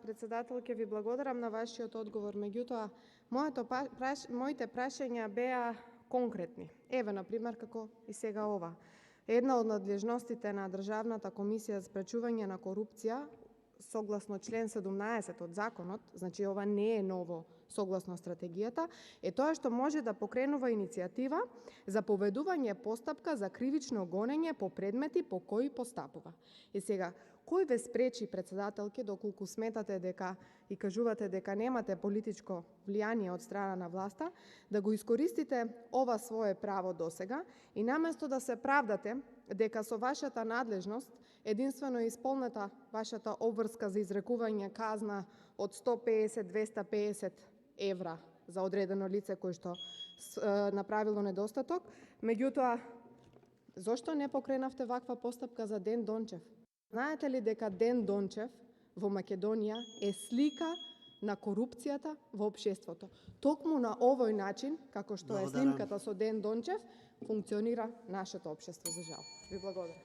председателке, ви благодарам на вашиот одговор. Меѓутоа, моите прашања беа конкретни. Еве, например, како и сега ова. Една од надлежностите на Државната комисија за спречување на корупција, согласно член 17 од законот, значи ова не е ново согласно стратегијата, е тоа што може да покренува иницијатива за поведување постапка за кривично гонење по предмети по кои постапува. И сега, кој ве спречи, председателке, доколку сметате дека и кажувате дека немате политичко влијание од страна на власта, да го искористите ова свое право досега и наместо да се правдате дека со вашата надлежност единствено е исполнета вашата обврска за изрекување казна од 150-250 евра за одредено лице кој што направило недостаток, меѓутоа, зошто не покренавте ваква постапка за Ден Дончев? Знаете ли дека Ден Дончев во Македонија е слика на корупцијата во општеството? Токму на овој начин, како што е снимката со Ден Дончев, функционира нашето општество, за жал. Ви благодарам.